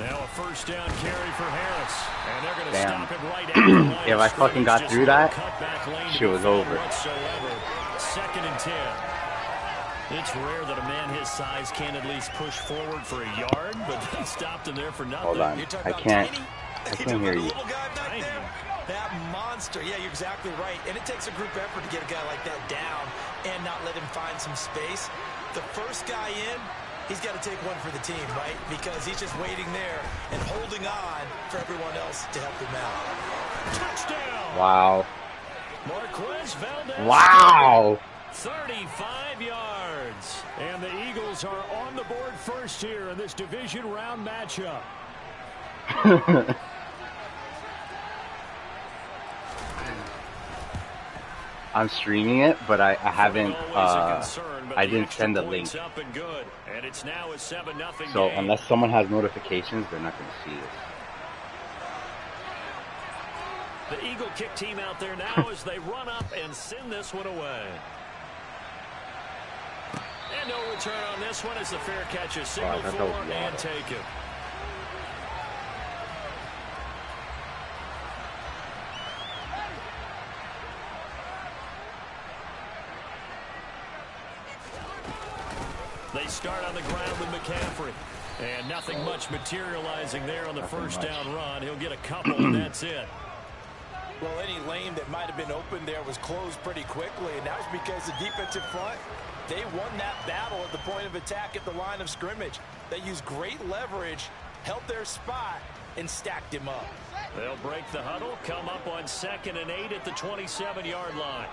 Now a first down carry for Harris. And they're going to stop it right at the line. If I fucking got through that, shit was over. Second and 10. It's rare that a man his size can at least push forward for a yard, but they stopped him there for nothing. Hold on. I can't hear you. That monster. Yeah, you're exactly right. And it takes a group effort to get a guy like that down and not let him find some space. The first guy in, he's got to take one for the team, right? Because he's just waiting there and holding on for everyone else to help him out. Touchdown! Wow. Marquez Valdez. Wow! 35 yards. And the Eagles are on the board first here in this division round matchup. I'm streaming it, but I haven't, I didn't send the link. So unless someone has notifications, they're not going to see it. The Eagle kick team out there now as they run up and send this one away. And no return on this one as the fair catch is signaled for and taken. They start on the ground with McCaffrey. And nothing much materializing there on the first down run. He'll get a couple, and that's it. Well, any lane that might have been open there was closed pretty quickly, and that was because the defensive front, they won that battle at the point of attack at the line of scrimmage. They used great leverage, held their spot, and stacked him up. They'll break the huddle, come up on 2nd and 8 at the 27-yard line.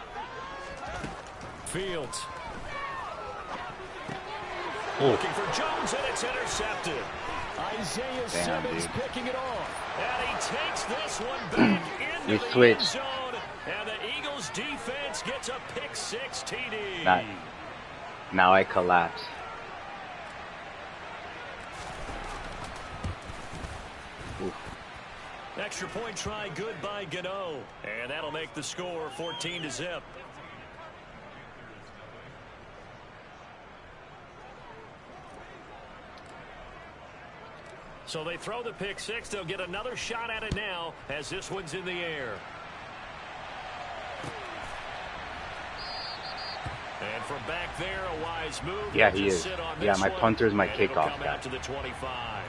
Fields. Looking for Jones, and it's intercepted. Isaiah Simmons picking it off. And he takes this one back into the end zone. And the Eagles defense gets a pick-6 TD. Now I collapse. Oof. Extra point try good by Gano. And that'll make the score 14-0. So they throw the pick-6. They'll get another shot at it now as this one's in the air. And from back there, a wise move. Yeah, he is. Yeah, my punter's my kickoff guy. To the 25.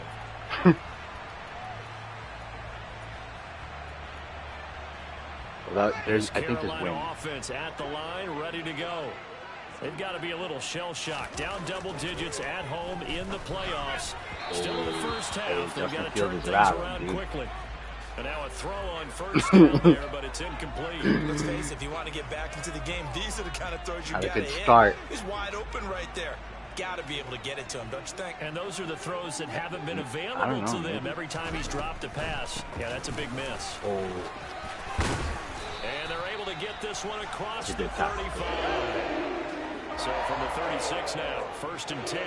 Well, I think there's win. Offense at the line, ready to go. They've got to be a little shell-shocked. Down double digits at home in the playoffs. Still in the first half. They've got to turn things around quickly. And now a throw on first down there, but it's incomplete. Let's face it, if you want to get back into the game, these are the kind of throws you got to hit. Start. He's wide open right there. Got to be able to get it to him, don't you think? And those are the throws that haven't been available to them every time he's dropped a pass. Yeah, that's a big miss. Oh. And they're able to get this one across the 35. So from the 36 now, 1st and 10.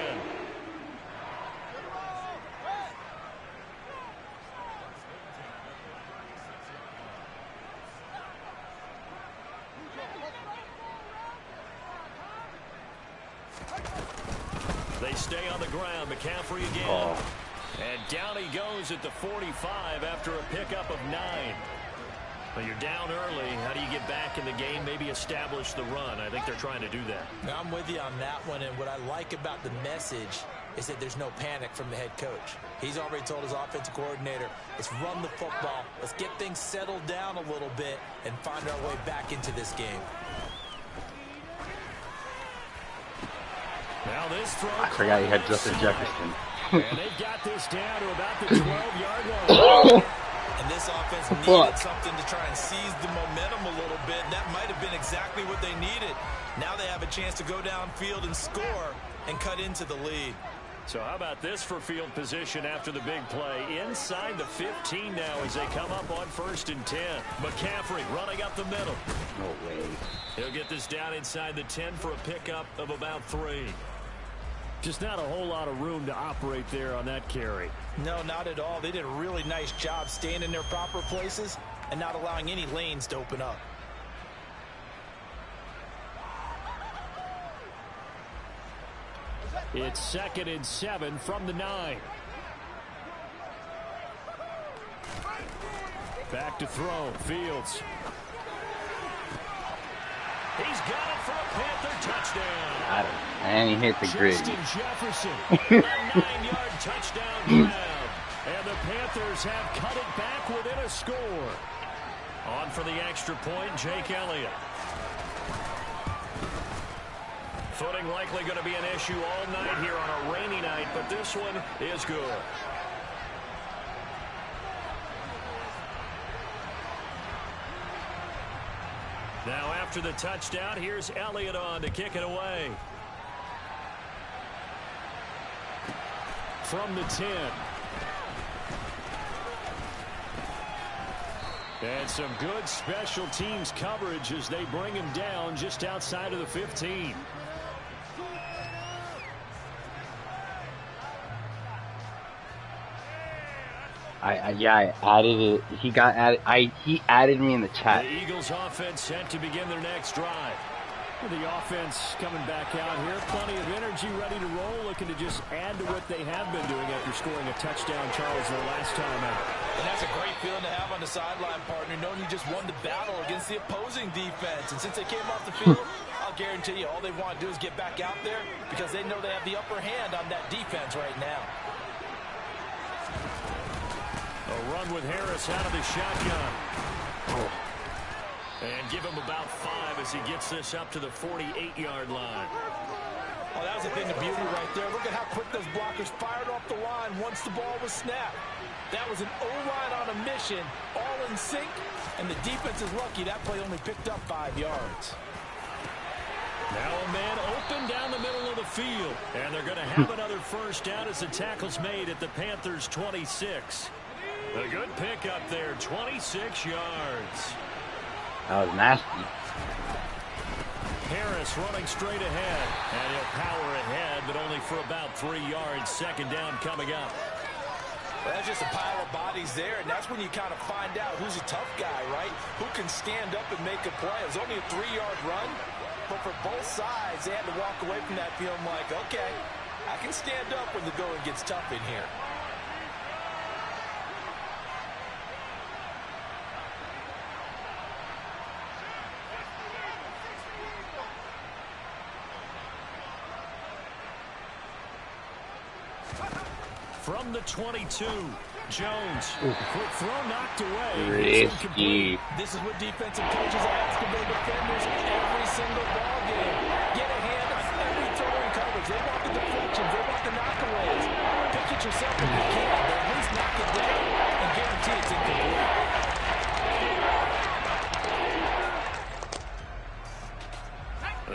They stay on the ground. McCaffrey again. Oh. And down he goes at the 45 after a pickup of 9. Well, you're down early. How do you get back in the game, maybe establish the run? I think they're trying to do that. Now, I'm with you on that one, and what I like about the message is that there's no panic from the head coach. He's already told his offensive coordinator, let's run the football, let's get things settled down a little bit and find our way back into this game. Now this throw. I forgot he had Justin Jefferson. And they've got this down to about the 12-yard line. And this offense needed something to try and seize the momentum a little bit. That might have been exactly what they needed. Now they have a chance to go downfield and score and cut into the lead. So how about this for field position after the big play? Inside the 15 now as they come up on 1st and 10. McCaffrey running up the middle. No way. He'll get this down inside the 10 for a pickup of about 3. Just not a whole lot of room to operate there on that carry. No, not at all. They did a really nice job staying in their proper places and not allowing any lanes to open up. It's 2nd and 7 from the 9. Back to throw. Fields. He's got it for a Panther touchdown. Got it. And he hit the grid. Justin Jefferson, a 9-yard touchdown grab. And the Panthers have cut it back within a score. On for the extra point, Jake Elliott. Footing likely going to be an issue all night here on a rainy night, but this one is good. Now after the touchdown, here's Elliott on to kick it away. From the 10. And some good special teams coverage as they bring him down just outside of the 15. I added it. He got added. He added me in the chat. The Eagles offense set to begin their next drive. The offense coming back out here, plenty of energy, ready to roll, looking to just add to what they have been doing after scoring a touchdown, Charles, their last time out. And that's a great feeling to have on the sideline, partner, knowing you just won the battle against the opposing defense. And since they came off the field, I'll guarantee you all they want to do is get back out there because they know they have the upper hand on that defense right now. A run with Harris out of the shotgun. Oh. And give him about 5 as he gets this up to the 48-yard line. Oh, that was a thing of beauty right there. Look at how quick those blockers fired off the line once the ball was snapped. That was an O-line on a mission, all in sync, and the defense is lucky that play only picked up 5 yards. Now a man open down the middle of the field, and they're going to have another first down as the tackle's made at the Panthers' 26. A good pick up there, 26 yards. That was nasty. Harris running straight ahead, and he'll power ahead, but only for about 3 yards. Second down coming up. Well, that's just a pile of bodies there, and that's when you kind of find out who's a tough guy, right? Who can stand up and make a play. It was only a 3-yard run, but for both sides, they had to walk away from that feeling like, okay, I can stand up when the going gets tough in here. From the 22, Jones. Quick throw knocked away. Risky. This is what defensive coaches ask of their defenders every single ball game. Get a hand on every throw in coverage. They want the deflections. They want the knockaways. Pitch it yourself if you can, but at least knock it down and guarantee it's incomplete.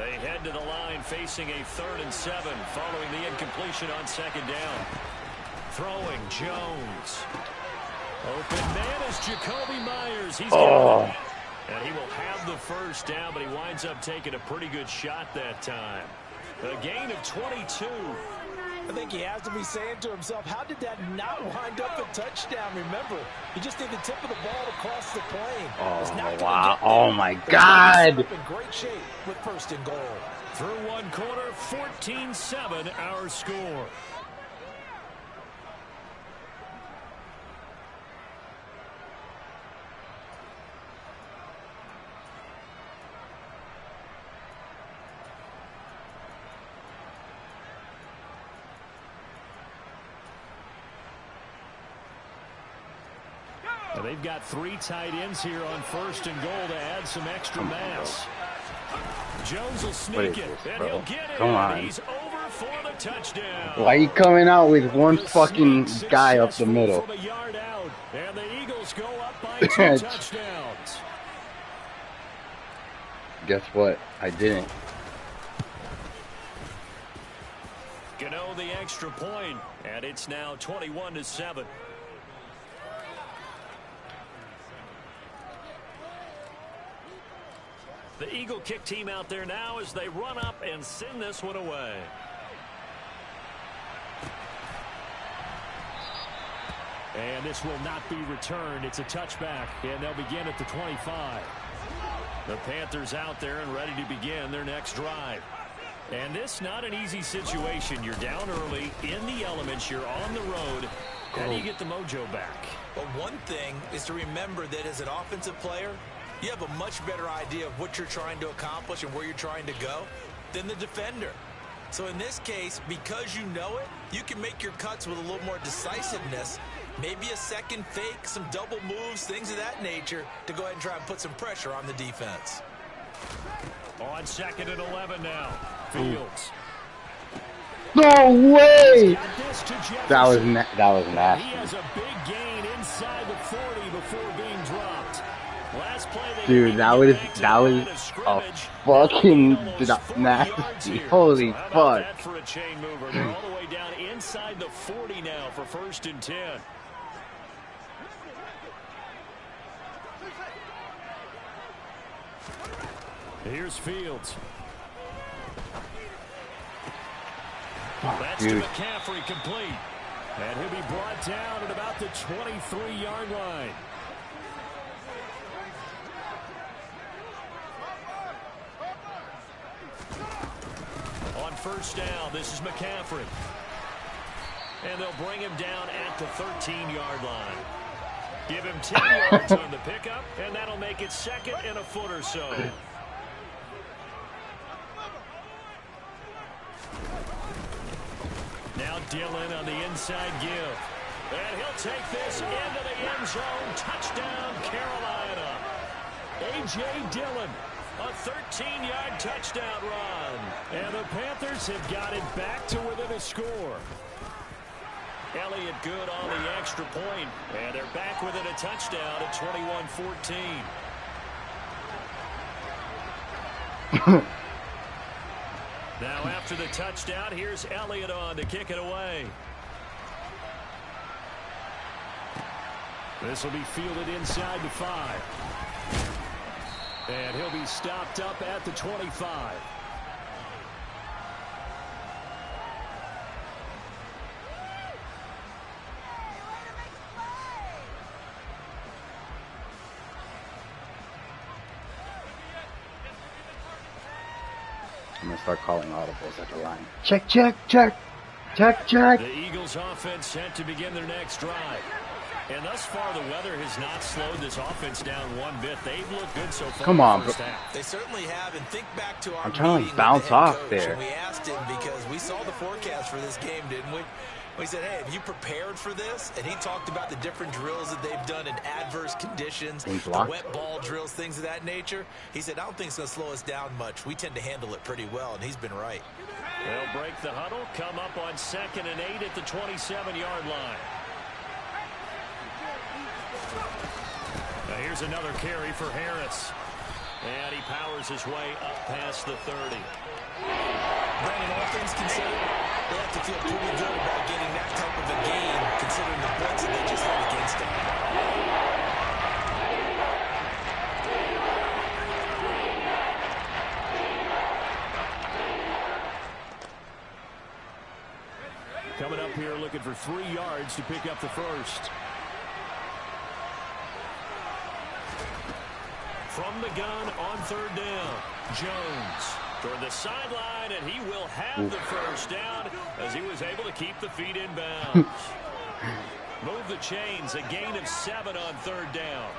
They head to the line facing a 3rd and 7 following the incompletion on second down. Throwing Jones. Open man is Jacoby Myers. He's got it. And he will have the first down, but he winds up taking a pretty good shot that time. A gain of 22. I think he has to be saying to himself, how did that not wind up a touchdown? Remember, he just need the tip of the ball to cross the plane. Oh, wow. Oh, my God. In great shape with 1st and goal. Through one quarter, 14-7 our score. And they've got 3 tight ends here on 1st and goal to add some extra mass. Jones will sneak it, and he'll get it. Come on. He's over for the touchdown. Why are you coming out with one fucking guy up the middle? From a yard out, and the Eagles go up by 2 touchdowns. Guess what? I didn't. Gano the extra point, and it's now 21-7. The Eagle kick team out there now as they run up and send this one away. And this will not be returned. It's a touchback, and they'll begin at the 25. The Panthers out there and ready to begin their next drive. And this not an easy situation. You're down early, in the elements, you're on the road. How do you get the mojo back? But one thing is to remember that as an offensive player, you have a much better idea of what you're trying to accomplish and where you're trying to go than the defender. So in this case, because you know it, you can make your cuts with a little more decisiveness, maybe a second fake, some double moves, things of that nature, to go ahead and try and put some pressure on the defense. On 2nd and 11 now, Fields. No way! That was nasty. He has a big gain inside the 40 before being dropped. Last play dude, that was a fucking nasty. Holy fuck. For a chain mover. They're all the way down inside the 40 now for 1st and 10. Here's Fields. That's to McCaffrey, complete. And he'll be brought down at about the 23-yard line. On 1st down, this is McCaffrey. And they'll bring him down at the 13-yard line. Give him 10 yards on the pickup, and that'll make it 2nd and a foot or so. Now Dillon on the inside give. And he'll take this into the end zone. Touchdown, Carolina. A.J. Dillon, a 13-yard touchdown run. And the Panthers have got it back to within a score. Elliott good on the extra point. And they're back within a touchdown at 21-14. Now after the touchdown, here's Elliott on to kick it away. This will be fielded inside the 5. And he'll be stopped up at the 25. I'm going to start calling audibles at the line. Check, check, check. Check, check. The Eagles offense set to begin their next drive. And thus far, the weather has not slowed this offense down one bit. They've looked good so far. Come on, bro. They certainly have. And think back to our I'm trying meeting to bounce with the off head coach, there. And we asked him because we saw the forecast for this game, didn't we? We said, hey, have you prepared for this? And he talked about the different drills that they've done in adverse conditions, the wet ball drills, things of that nature. He said, I don't think it's going to slow us down much. We tend to handle it pretty well, and he's been right. They'll break the huddle, come up on 2nd and 8 at the 27-yard line. Now here's another carry for Harris. And he powers his way up past the 30. Brandon, all things considered, they have to feel pretty good about getting that type of a game, considering the blitz that they just had against them. Coming up here looking for 3 yards to pick up the first. From the gun on 3rd down, Jones toward the sideline, and he will have the first down as he was able to keep the feet in bounds. Move the chains, a gain of 7 on 3rd down.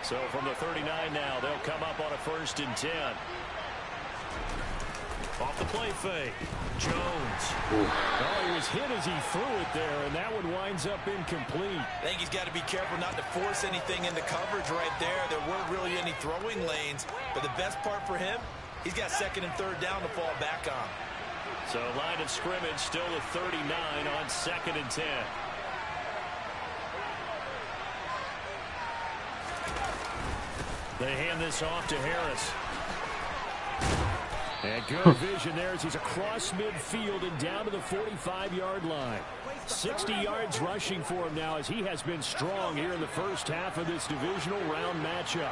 So from the 39 now, they'll come up on a 1st and 10. Off the play fake, Jones. Oh, he was hit as he threw it there, and that one winds up incomplete. I think he's got to be careful not to force anything into coverage right there. There weren't really any throwing lanes, but the best part for him, he's got 2nd and 3rd down to fall back on. So line of scrimmage still at 39 on 2nd and 10. They hand this off to Harris. And good vision there as he's across midfield and down to the 45-yard line. 60 yards rushing for him now as he has been strong here in the first half of this divisional round matchup.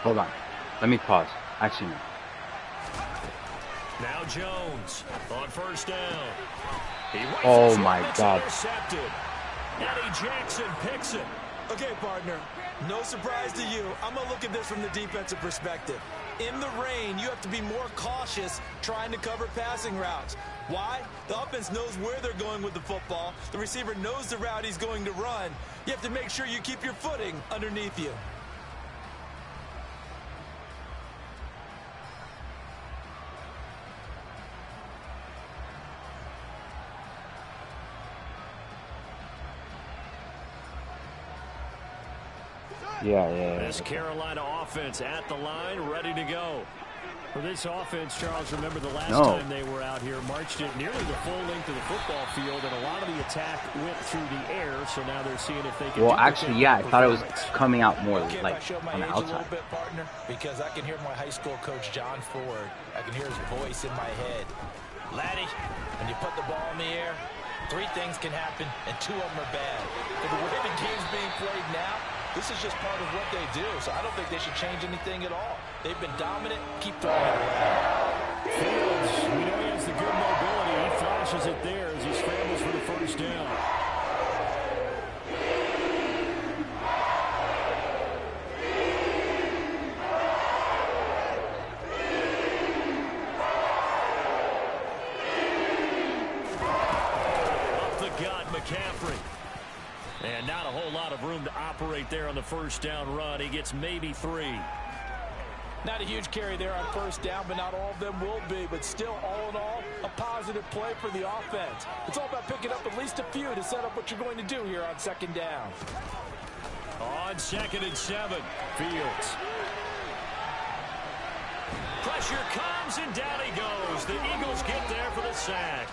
Hold on. Let me pause. Actually, no. Now Jones on 1st down. Oh, my God. Intercepted. Eddie Jackson picks it. Okay, partner, no surprise to you. I'm going to look at this from the defensive perspective. in the rain, you have to be more cautious trying to cover passing routes. Why? The offense knows where they're going with the football. The receiver knows the route he's going to run. You have to make sure you keep your footing underneath you. Yeah. This Carolina offense at the line, ready to go. For this offense, Charles, remember the last time they were out here, marched it nearly the full length of the football field, and a lot of the attack went through the air, so now they're seeing if they can. Well, actually, yeah, I thought it was coming out more like on the outside. A little bit, partner, because I can hear my high school coach, John Ford. I can hear his voice in my head. Laddie, when you put the ball in the air, 3 things can happen, and 2 of them are bad. For the way the game's being played now, this is just part of what they do, so I don't think they should change anything at all. They've been dominant. Keep throwing it around. Fields, we know he has the good mobility. He flashes it there as he scrambles for the first down. Up the gut, McCaffrey. And not a whole lot of room to operate there on the first down run. He gets maybe 3. Not a huge carry there on first down, but not all of them will be. But still, all in all, a positive play for the offense. It's all about picking up at least a few to set up what you're going to do here on second down. On 2nd and 7, Fields. Pressure comes, and down he goes. The Eagles get there for the sack.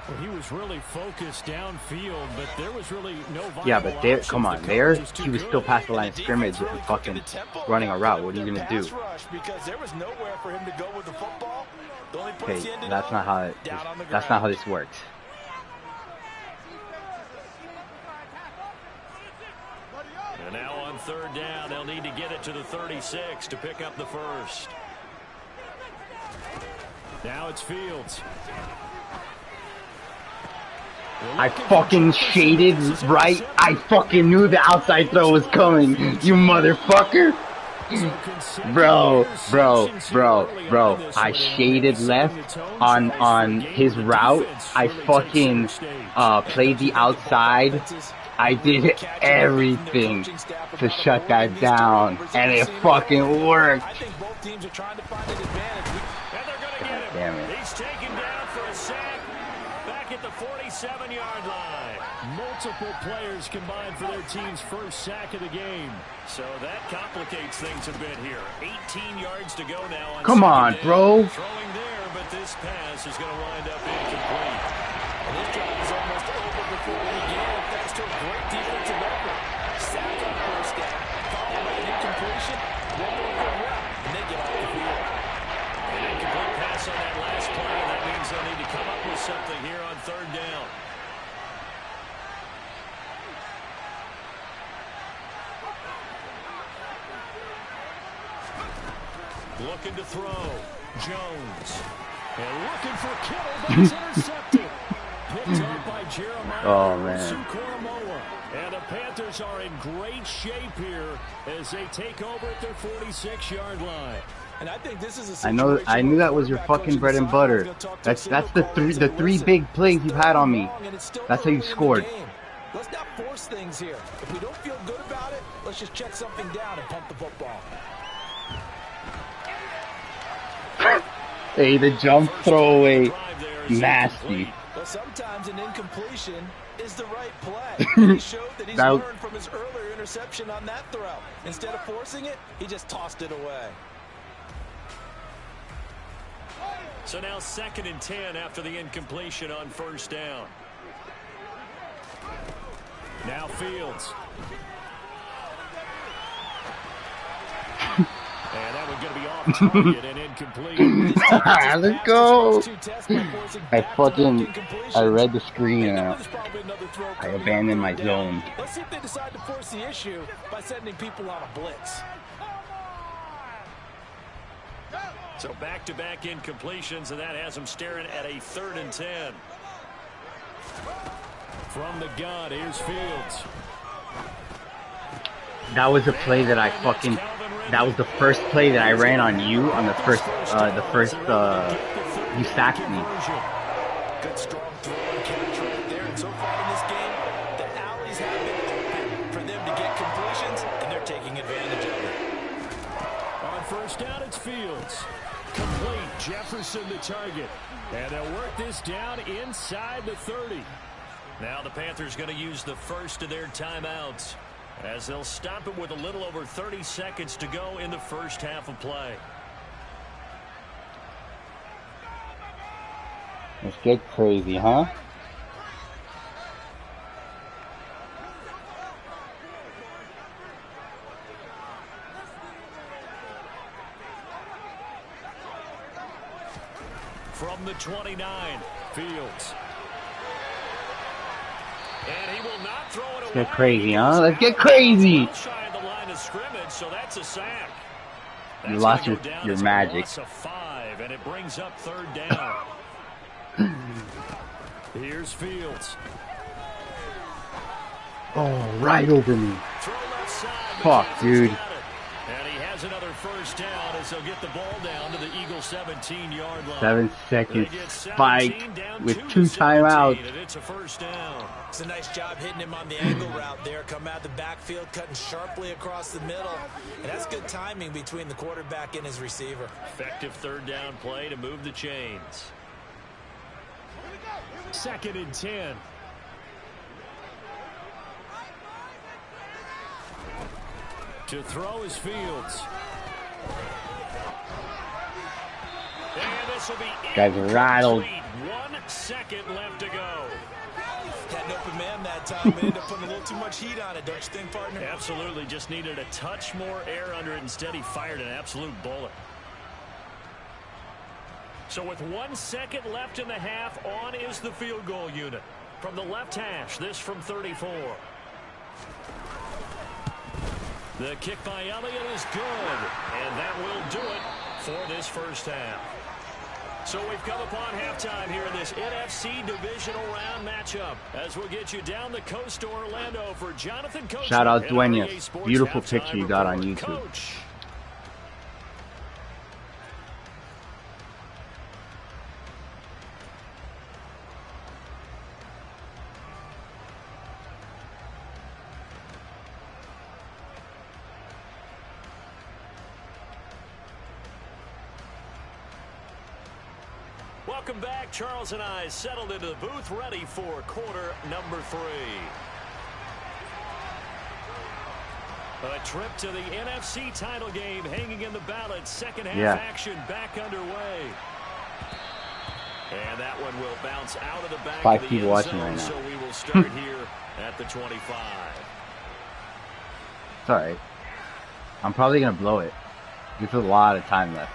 Well, he was really focused downfield, but there was really no viable. Yeah, but there, come on, there he was still past the line of scrimmage and fucking running a route. What are you gonna do? Because there was nowhere for him to go with the football. Okay, that's not how this works. And now on 3rd down, they'll need to get it to the 36 to pick up the first. Now it's Fields. I fucking shaded right. I fucking knew the outside throw was coming. You motherfucker. Bro. I shaded left on his route. I fucking played the outside. I did everything to shut that down, and it fucking worked. I think both teams are trying to find an advantage. God damn it. He's taken down for a sack back at the 47-yard line. Multiple players combined for their team's first sack of the game. So that complicates things a bit here. 18 yards to go now. Come on, bro. Throwing there, but this pass is going to wind up incomplete. And this drive is almost over before we begin, thanks to a great defensive effort. Sack on first down, followed by an incompletion, one more good run, and they get off the field. An incomplete pass on that last play, and that means they'll need to come up with something here on 3rd down. Looking to throw. Jones. And looking for Kittle, but he's intercepted. Picked up by Jeremiah. Oh, man. And the Panthers are in great shape here as they take over at their 46-yard line. And I think this is a I knew that was your fucking bread and butter. That's the three big plays you've had on me. That's how you scored. Let's not force things here. If we don't feel good about it, let's just check something down and pump the football. Hey, the jump throwaway, nasty. Well, sometimes an incompletion is the right play. He showed that he's learned from his earlier interception on that throw. Instead of forcing it, he just tossed it away. So now 2nd and 10 after the incompletion on first down. Now Fields. And that one's going to be off target and incomplete. Let's go. I read the screen and I abandoned my zone. Let's see if they decide to force the issue by sending people on a blitz. So back-to-back incompletions, and that has them staring at a 3rd and 10. From the gun, here's Fields. That was a play that I fucking that was the first play that I ran on you on the first you sacked me. Good strong throw and catch right there. And so far in this game, the alleys have been open for them to get completions, and they're taking advantage of it. On first down, it's Fields. Complete. Jefferson the target. And they'll work this down inside the 30. Now the Panthers going to use the first of their timeouts, as they'll stop it with a little over 30 seconds to go in the first half of play. Let's get crazy, huh? From the 29, Fields. And he will not throw it away. Let's get crazy, huh? Let's get crazy. Outside the line of scrimmage, so that's a sack. You lost your magic. Loss of 5, and it brings up third down. Here's Fields. Oh, right over me. Fuck, dude. And he has another first down as they'll get the ball down to the Eagles' 17-yard line. 7 seconds spike with 2 timeouts. It's a first down. It's a nice job hitting him on the angle route there. Come out the backfield, cutting sharply across the middle. And that's good timing between the quarterback and his receiver. Effective third down play to move the chains. 2nd and 10. To throw is Fields. And this will be guys rattled. 1 second left to go. Had an open man that time. They ended up putting a little too much heat on it, don't you think, partner? Absolutely. Just needed a touch more air under it. Instead, he fired an absolute bullet. So with 1 second left in the half, on is the field goal unit. From the left hash, this from 34. The kick by Elliott is good, and that will do it for this first half. So we've come upon halftime here in this NFC Divisional Round matchup, as we'll get you down the coast to Orlando for Jonathan Coach. Shout out Duenas. Beautiful picture you got on YouTube. Coach. Welcome back. Charles and I settled into the booth, ready for quarter number 3. A trip to the NFC title game hanging in the balance. Second half action back underway. And that one will bounce out of the back of the end zone, right now. so we will start here at the 25. It's alright. I'm probably going to blow it. There's a lot of time left.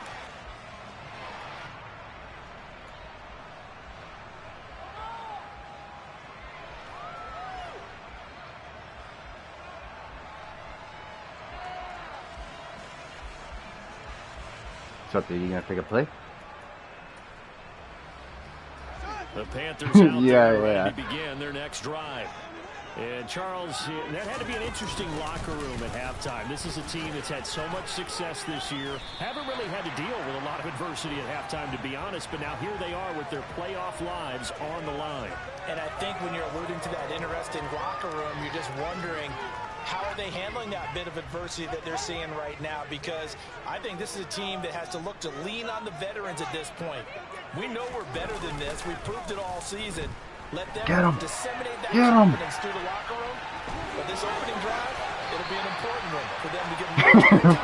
What's up, dude? You gonna take a play? The Panthers out there ready to begin their next drive. And Charles, that had to be an interesting locker room at halftime. This is a team that's had so much success this year. Haven't really had to deal with a lot of adversity at halftime, to be honest. But now here they are with their playoff lives on the line. And I think when you're alluding to that interesting locker room, you're just wondering, how are they handling that bit of adversity that they're seeing right now? Because I think this is a team that has to look to lean on the veterans at this point. We know we're better than this. We've proved it all season. Let them disseminate that confidence through the locker room. But this opening drive, it'll be an important one for them to get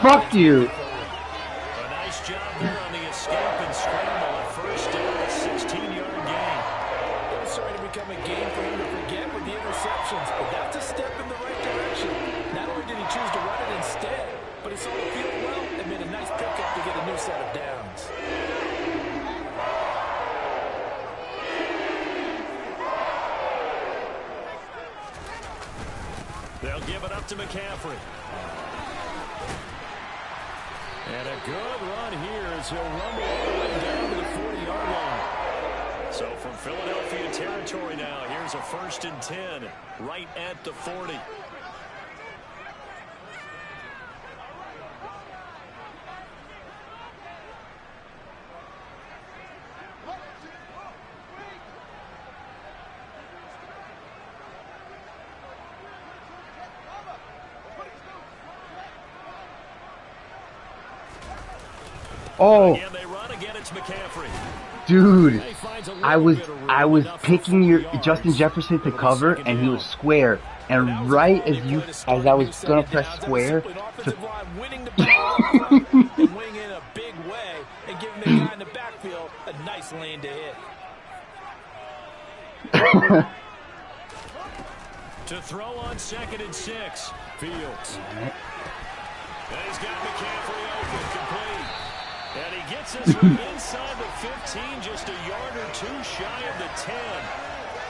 Fuck you. A nice job there on the escape and scramble at first down, a 16-yard gain. It was starting to become a game for him to forget with the interceptions, but that's a step in the right direction. Not only did he choose to run it instead, but he saw the field well and made a nice pickup to get a new set of downs. They'll give it up to McCaffrey. And a good run here as he'll rumble all the way down to the 40-yard line. So from Philadelphia territory now, here's a 1st and 10 right at the 40. Oh, Again, they run. Again, it's McCaffrey. dude, I was picking your Justin Jefferson to cover, and he was square. And right as I was gonna press square, winning the battle and winning in a big way, and giving the guy in the backfield a nice lane to hit. To throw on 2nd and 6, Fields. And he's got McCaffrey open, complete. And he gets us from inside the 15, just a yard or two shy of the 10.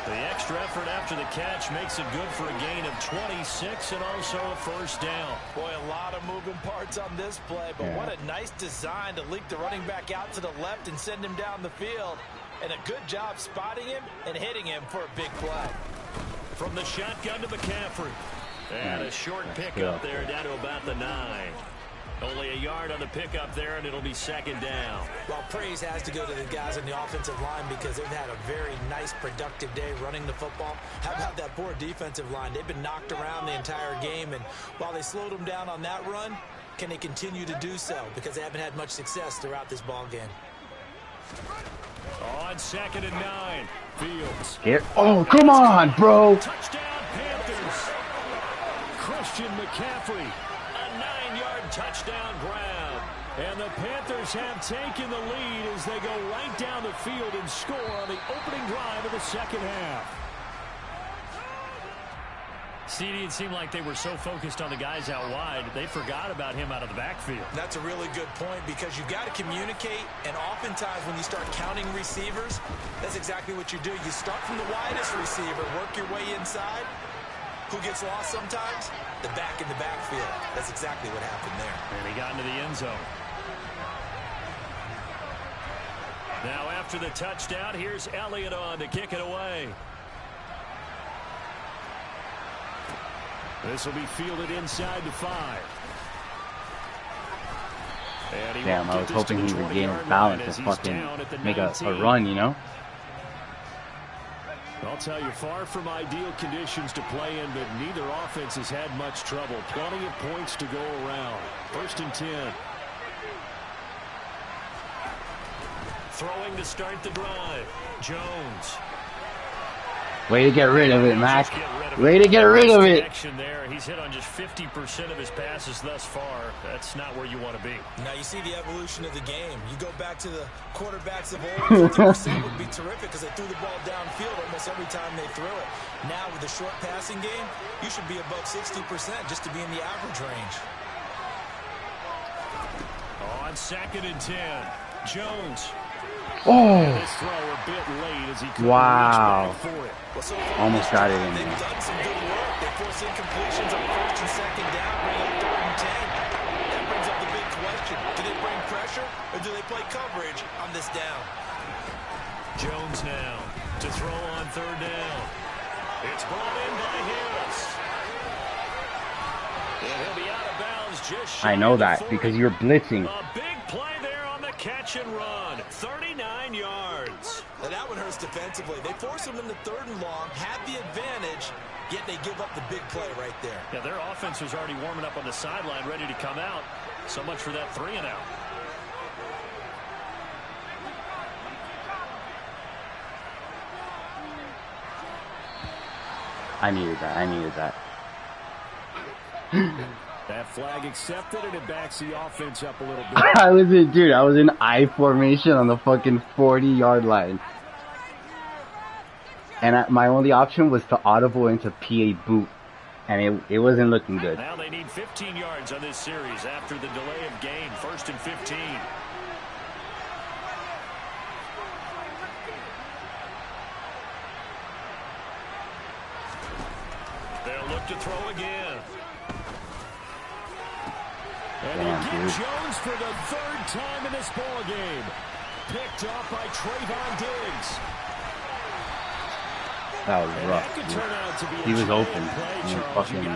The extra effort after the catch makes it good for a gain of 26 and also a first down. Boy, a lot of moving parts on this play, but what a nice design to leak the running back out to the left and send him down the field. And a good job spotting him and hitting him for a big play. From the shotgun to McCaffrey. And a short pickup there down to about the 9. Only a yard on the pickup there, and it'll be 2nd down. Well, praise has to go to the guys on the offensive line because they've had a very nice, productive day running the football. How about that poor defensive line? They've been knocked around the entire game, and while they slowed them down on that run, can they continue to do so? Because they haven't had much success throughout this ball game. On 2nd and 9, Fields. Oh, come on, bro. Touchdown, Panthers. Christian McCaffrey. A 9-yard touchdown grab. And the Panthers have taken the lead as they go right down the field and score on the opening drive of the second half. CD, it seemed like they were so focused on the guys out wide, they forgot about him out of the backfield. That's a really good point because you've got to communicate, and oftentimes when you start counting receivers, that's exactly what you do. You start from the widest receiver, work your way inside. Who gets lost sometimes? The back in the backfield. That's exactly what happened there. And he got into the end zone. Now after the touchdown, here's Elliott on to kick it away. This will be fielded inside the 5. Damn, I was hoping he would gain his balance and fucking make a run, you know? I'll tell you, far from ideal conditions to play in, but neither offense has had much trouble. Plenty of points to go around. 1st and 10. Throwing to start the drive. Jones. Way to get rid of it, Mac. Way to get rid of it. There. He's hit on just 50% of his passes thus far. That's not where you want to be. Now you see the evolution of the game. You go back to the quarterbacks of old, 50% would be terrific because they threw the ball downfield almost every time they threw it. Now with the short passing game, you should be above 60% just to be in the average range. On 2nd and 10, Jones. Oh, this throw a bit late as he wow. For it. Well, so almost got it in there. They've done some good work. They force incompletions on 1st and 2nd down, bring up 3rd and 10. That brings up the big question. Do they bring pressure or do they play coverage on this down? Jones now to throw on 3rd down. It's brought in by Harris. And he'll be out of bounds just I know that because you're blitzing. A big play there on the catch and run. 39 yards. And that one hurts defensively. They force them into 3rd and long, have the advantage, yet they give up the big play right there. Yeah, their offense was already warming up on the sideline, ready to come out. So much for that 3 and out. I needed that. I needed that. That flag accepted, and it backs the offense up a little bit. I was in I formation on the fucking 40-yard line. And my only option was to audible into PA boot. And it wasn't looking good. Now they need 15 yards on this series after the delay of game. 1st and 15. They'll look to throw again. And damn, they get dude. Jones for the 3rd time in this ball game. Picked off by Trayvon Diggs. That was rough. He was open. And fucking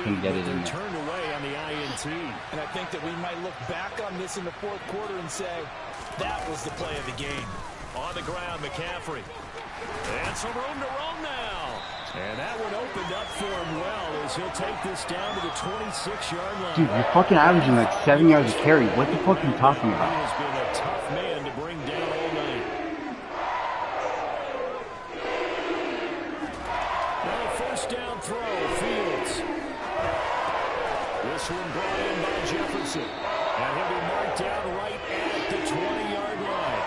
couldn't get it in there. Turned away on the INT. And I think that we might look back on this in the 4th quarter and say that was the play of the game. On the ground, McCaffrey. And some room to roam now. And that one opened up for him well as he'll take this down to the 26-yard line. Dude, you're fucking averaging like 7 yards a carry. What the fuck are you talking about? He has been a tough man to bring down all night. Now first down throw, Fields. This one brought in by Jefferson. And he'll be marked down right at the 20-yard line.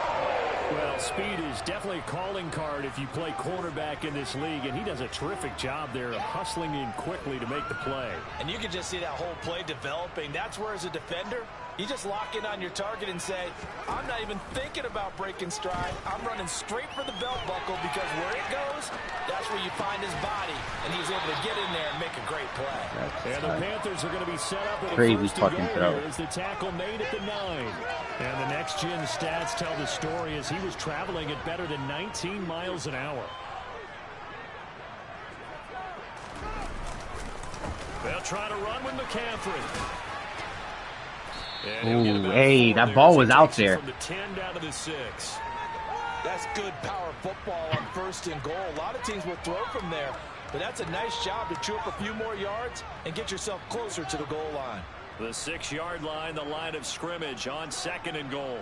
Well, speed is definitely a calling card if you play cornerback in this league, and he does a terrific job there of hustling in quickly to make the play. And you can just see that whole play developing. That's where, as a defender, you just lock in on your target and say, I'm not even thinking about breaking stride. I'm running straight for the belt buckle because where it goes, that's where you find his body. And he's able to get in there and make a great play. And the Panthers are going to be set up with a crazy first fucking and throw. goal as the tackle made at the 9. And the next-gen stats tell the story as he was traveling at better than 19 miles an hour. They'll try to run with McCaffrey. Ooh, hey, that ball was out there. From the 10 down to the 6. That's good power football on first and goal. A lot of teams will throw from there, but that's a nice job to chew up a few more yards and get yourself closer to the goal line. The 6-yard line, the line of scrimmage on 2nd and goal.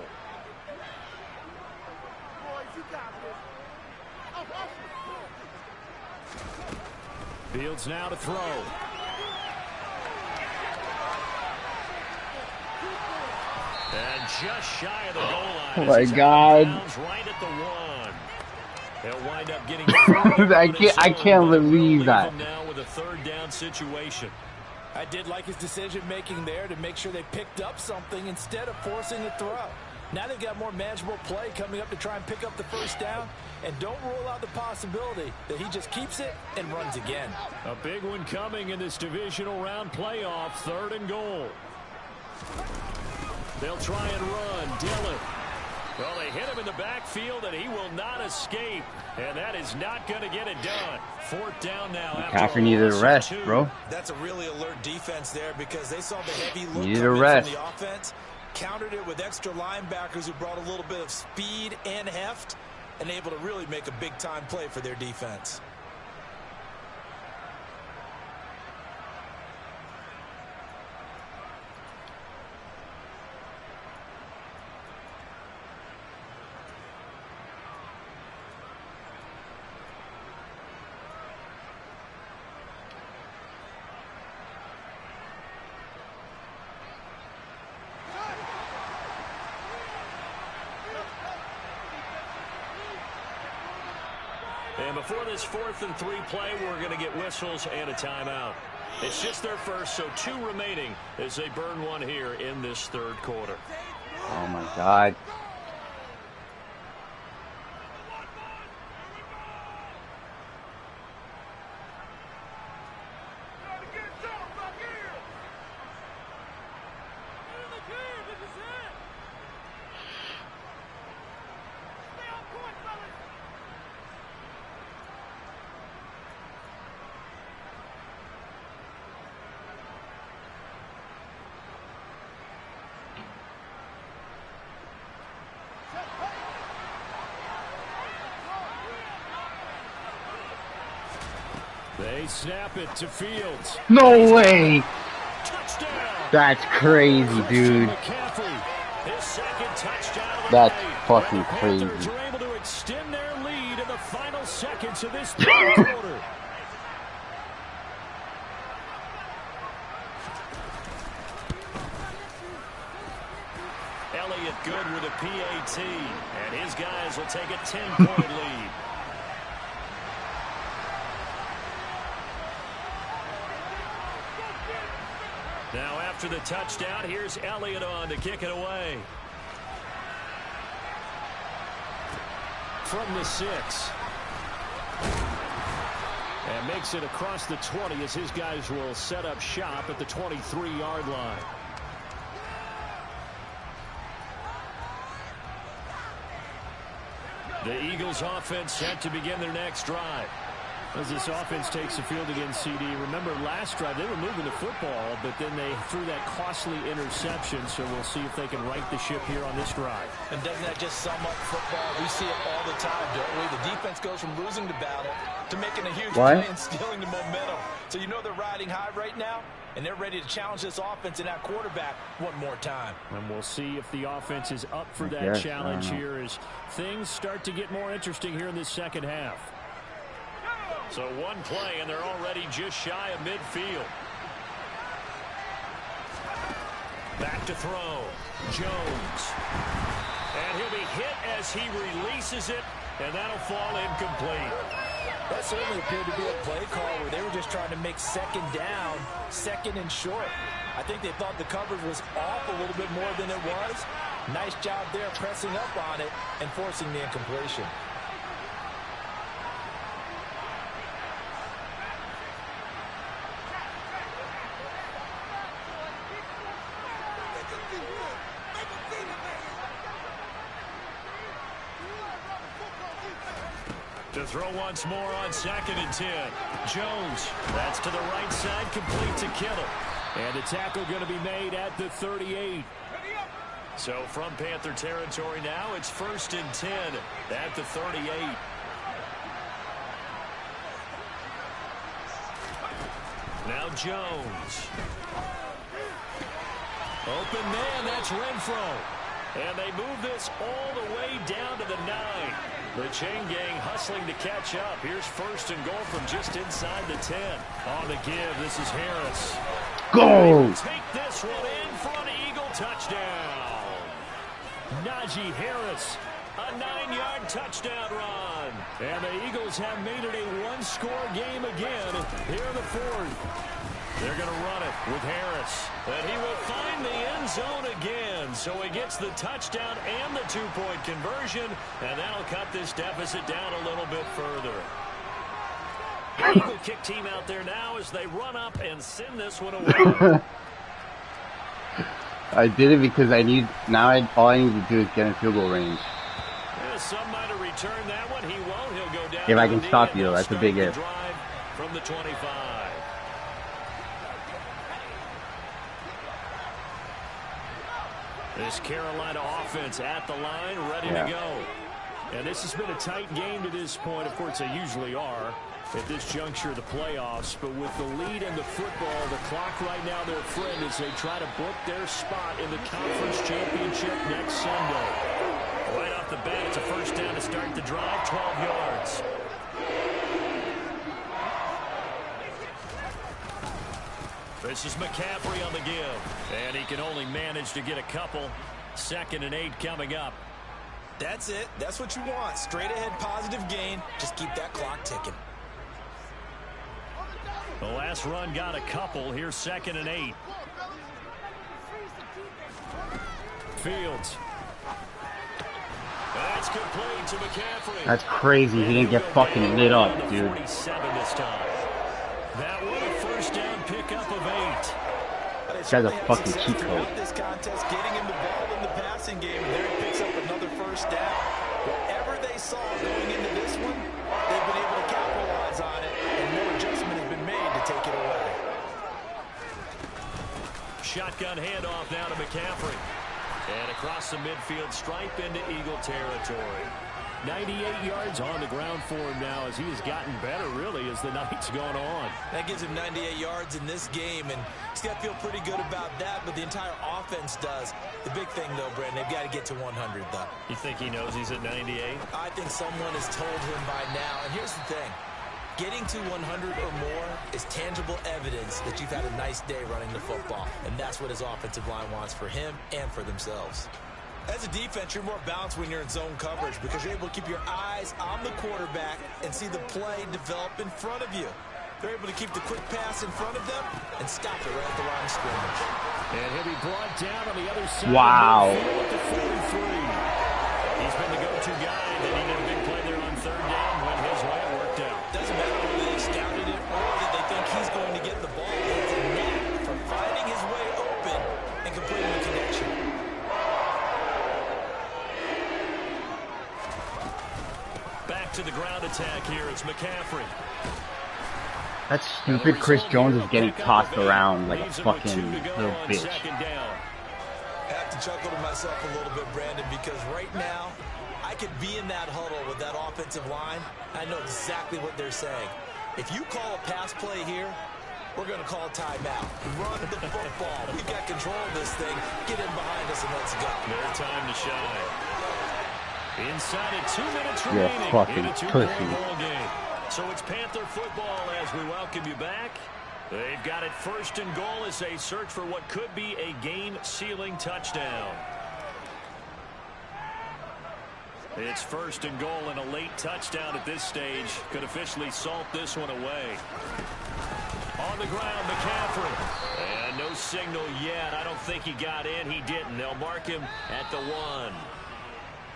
Fields now to throw. And just shy of the goal line. Oh my God. Right at the 1. He'll wind up getting I can't believe that. Now with a 3rd down situation. I did like his decision-making there to make sure they picked up something instead of forcing a throw. Now they've got more manageable play coming up to try and pick up the first down. And don't rule out the possibility that he just keeps it and runs again. A big one coming in this divisional round playoff. 3rd and goal. They'll try and run. Dillon. Well, they hit him in the backfield, and he will not escape. And that is not going to get it done. 4th down now. McCaffrey needed a rest, bro. That's a really alert defense there because they saw the heavy look Needed a coming rest. from the offense. Countered it with extra linebackers who brought a little bit of speed and heft and able to really make a big-time play for their defense. And before this 4th and 3 play, we're going to get whistles and a timeout. It's just their first, so 2 remaining as they burn one here in this 3rd quarter. Oh my God. They snap it to Fields. No way. Touchdown. That's crazy, dude. His 2nd touchdown. That's fucking crazy. Panthers are able to extend their lead in the final seconds of this 3rd quarter. Elliott good with a PAT, and his guys will take a 10-point lead. Now after the touchdown, here's Elliott on to kick it away. From the 6. And makes it across the 20 as his guys will set up shop at the 23-yard line. The Eagles offense set to begin their next drive. As this offense takes the field against CD, remember last drive they were moving the football, but then they threw that costly interception, so we'll see if they can right the ship here on this drive. And doesn't that just sum up football? We see it all the time, don't we? The defense goes from losing the battle to making a huge play and stealing the momentum. So you know they're riding high right now, and they're ready to challenge this offense and that quarterback one more time. And we'll see if the offense is up for that challenge here as things start to get more interesting here in this second half. So one play, and they're already just shy of midfield. Back to throw. Jones. And he'll be hit as he releases it, and that'll fall incomplete. That certainly appeared to be a play call where they were just trying to make second down, second and short. I think they thought the coverage was off a little bit more than it was. Nice job there pressing up on it and forcing the incompletion. To throw once more on 2nd and 10. Jones, that's to the right side, complete to Kittle. And the tackle going to be made at the 38. So from Panther territory now, it's 1st and 10 at the 38. Now Jones. Open man, that's Renfro. And they move this all the way down to the 9. The chain gang hustling to catch up. Here's 1st and goal from just inside the 10. On the give, this is Harris. Go! Take this one in front of Eagle touchdown. Najee Harris, a 9-yard touchdown run. And the Eagles have made it a one-score game again here in the 4th. They're going to run it with Harris. And he will find the end zone again. So he gets the touchdown and the 2-point conversion. And that'll cut this deficit down a little bit further. Eagle kick team out there now as they run up and send this one away. I did it because I need, all I need to do is get in field goal range. Yeah, some might have returned that one. He won't. He'll go down. If I can stop you, that's a big if. From the 25. This Carolina offense at the line, ready to go. And this has been a tight game to this point. Of course, they usually are at this juncture of the playoffs. But with the lead in the football, the clock right now their friend as they try to book their spot in the conference championship next Sunday. Right off the bat, it's a 1st down to start the drive, 12 yards. This is McCaffrey on the give. And he can only manage to get a couple. 2nd and 8 coming up. That's it. That's what you want. Straight ahead positive gain. Just keep that clock ticking. The last run got a couple. Here's 2nd and 8. Fields. That's complete to McCaffrey. That's crazy. He didn't get fucking lit up, dude. 47 this time. That one a 1st down pickup of 8. This guy's a fucking cheat code. This contest, getting him the ball in the passing game, and there he picks up another 1st down. Whatever they saw going into this one, they've been able to capitalize on it, and no adjustment has been made to take it away. Shotgun handoff now to McCaffrey. And across the midfield stripe into Eagle territory. 98 yards on the ground for him now as he has gotten better, really, as the night's gone on. That gives him 98 yards in this game, and he's got to feel pretty good about that, but the entire offense does. The big thing, though, Brandon, they've got to get to 100, though. You think he knows he's at 98? I think someone has told him by now, and here's the thing. Getting to 100 or more is tangible evidence that you've had a nice day running the football, and that's what his offensive line wants for him and for themselves. As a defense, you're more balanced when you're in zone coverage because you're able to keep your eyes on the quarterback and see the play develop in front of you. They're able to keep the quick pass in front of them and stop it right at the line of scrimmage. And he'll be brought down on the other side. Wow. At the 43. He's been the go-to guy. They needed a big play there on 3rd down when his way worked out. Doesn't matter whether they scouted it or that they think he's going to get the ball. It's a knack for finding his way open and completing the connection. back to the ground attack here. It's McCaffrey. That stupid Chris Jones is getting tossed around like a fucking little bitch. I have to chuckle to myself a little bit, Brandon, because right now, I could be in that huddle with that offensive line. I know exactly what they're saying. If you call a pass play here, we're going to call a timeout. Run the football. We've got control of this thing. Get in behind us and let's go. Their time to shine. Inside of 2 minutes You're remaining fucking in a 2-point ball game. So it's Panther football as we welcome you back. They've got it first and goal as they search for what could be a game-sealing touchdown. It's first and goal, and a late touchdown at this stage could officially salt this one away. On the ground, McCaffrey. And no signal yet. I don't think he got in. He didn't. They'll mark him at the 1.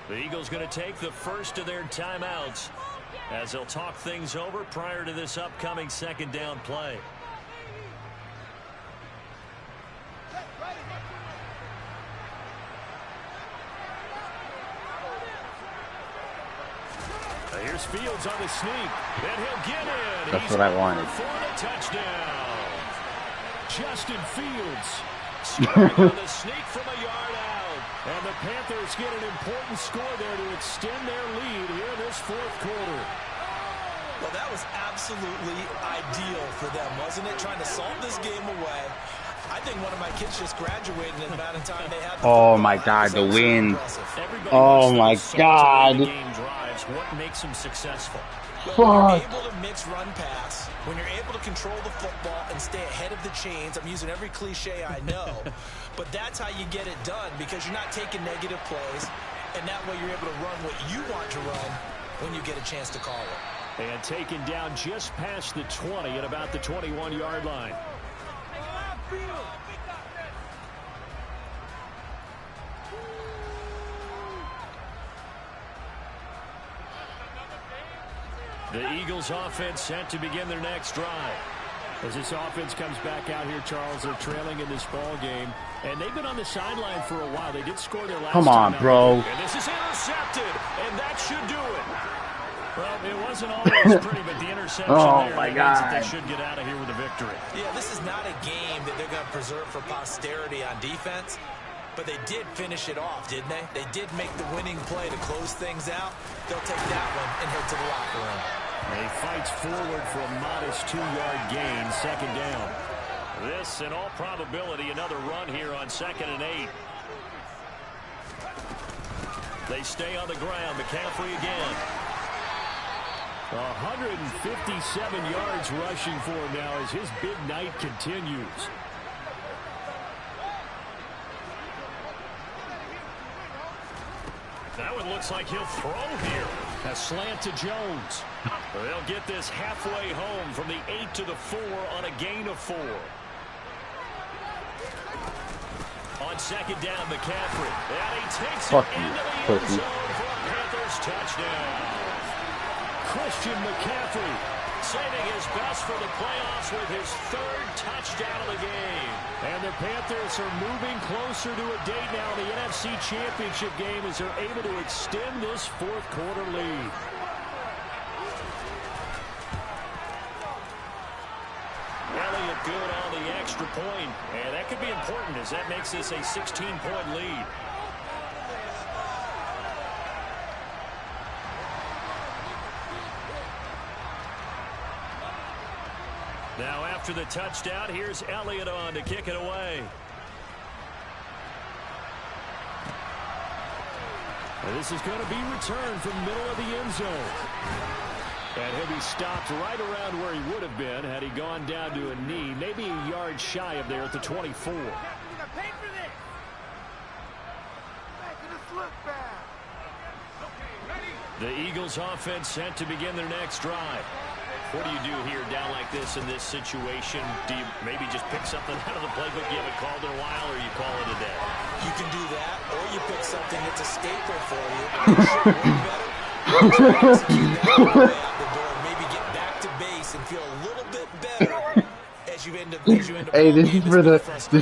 The Eagles going to take the first of their timeouts as they'll talk things over prior to this upcoming second down play. Here's Fields on the sneak. And he'll get in. That's what I wanted. For the touchdown. Justin Fields scoring on the sneak from a yard out. And the Panthers get an important score there to extend their lead here in this fourth quarter. Well, that was absolutely ideal for them, wasn't it? Trying to salt this game away. I think one of my kids just graduated in the amount of time they had. Oh my God, the wind. Oh my God. What makes them successful? Well, when you're able to mix run pass, when you're able to control the football and stay ahead of the chains, I'm using every cliche I know, but that's how you get it done because you're not taking negative plays, and that way you're able to run what you want to run when you get a chance to call it. And taken down just past the 20 at about the 21-yard line. The Eagles offense set to begin their next drive. As this offense comes back out here, Charles, they're trailing in this ball game. And they've been on the sideline for a while. They did score their last Come on, bro. And this is intercepted, and that should do it. Well, it wasn't always pretty, but the interception oh there my means God. that they should get out of here with a victory. Yeah, this is not a game that they're going to preserve for posterity on defense. But they did finish it off, didn't they? They did make the winning play to close things out. They'll take that one and head to the locker room. He fights forward for a modest 2-yard gain, second down. This, in all probability, another run here on 2nd and 8. They stay on the ground. McCaffrey again. 157 yards rushing for him now as his big night continues. That one looks like he'll throw here. A slant to Jones. They'll get this halfway home from the 8 to the 4 on a gain of 4. On second down, McCaffrey. And he takes it into the end zone for a Panthers touchdown. Christian McCaffrey saving his best for the playoffs with his 3rd touchdown of the game. And the Panthers are moving closer to a date now in the NFC Championship game as they're able to extend this fourth quarter lead. Elliott good on the extra point, and that could be important as that makes this a 16-point lead. Now after the touchdown, here's Elliott on to kick it away. And this is going to be returned from the middle of the end zone. And he'll be stopped right around where he would have been had he gone down to a knee, maybe a yard shy of there at the 24. The Eagles offense set to begin their next drive. What do you do here down like this in this situation? Do you maybe just pick something out of the playbook you haven't called in a while, or you call it a day? You can do that, or you pick something that's a staple for you. You should work better. Maybe get back to base and feel a little bit better as you end up. Hey, this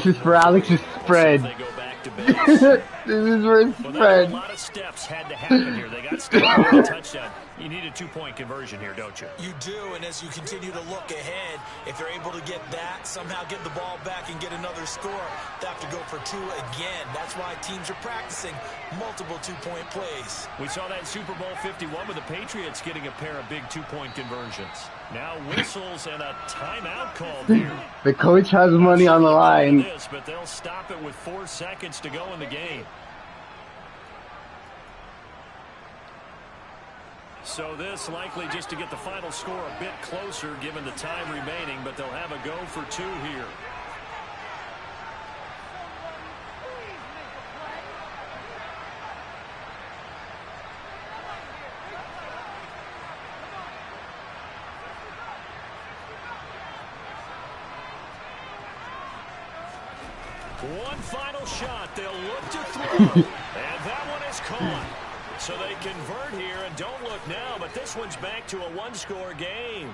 is for Alex's spread. They go back to base. This is where it's spread. A lot of steps had to happen here. They got stopped with a touchdown. You need a 2-point conversion here, don't you? You do, and as you continue to look ahead, if they're able to get that, somehow get the ball back and get another score, they have to go for 2 again. That's why teams are practicing multiple 2-point plays. We saw that Super Bowl 51 with the Patriots getting a pair of big 2-point conversions. Now whistles and a timeout called here. The coach has money on the line. But they'll stop it with 4 seconds to go in the game. So this likely just to get the final score a bit closer given the time remaining, but they'll have a go for 2 here. One final shot. They'll look to throw. And that one is caught. So they convert here and don't look now, but this one's back to a 1-score game.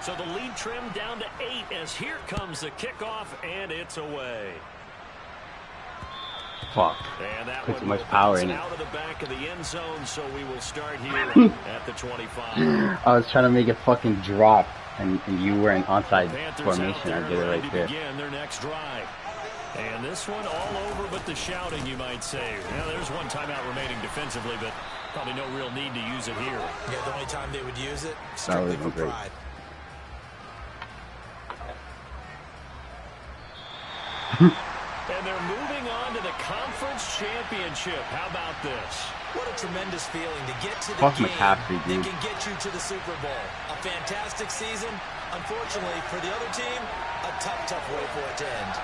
So the lead trimmed down to 8 as here comes the kickoff, and it's away. Fuck. And that put too much power in it. Out of the back of the end zone, so we will start here at the 25. I was trying to make it fucking drop, and you were in onside formation. I did it right there. Begin their next drive. And this one all over but the shouting, you might say. Now, there's one timeout remaining defensively, but probably no real need to use it here. Yeah, the only time they would use it, strictly for pride. And they're moving on to the conference championship. How about this? What a tremendous feeling to get to the game that can get you to the Super Bowl. A fantastic season. Unfortunately, for the other team, a tough way for it to end.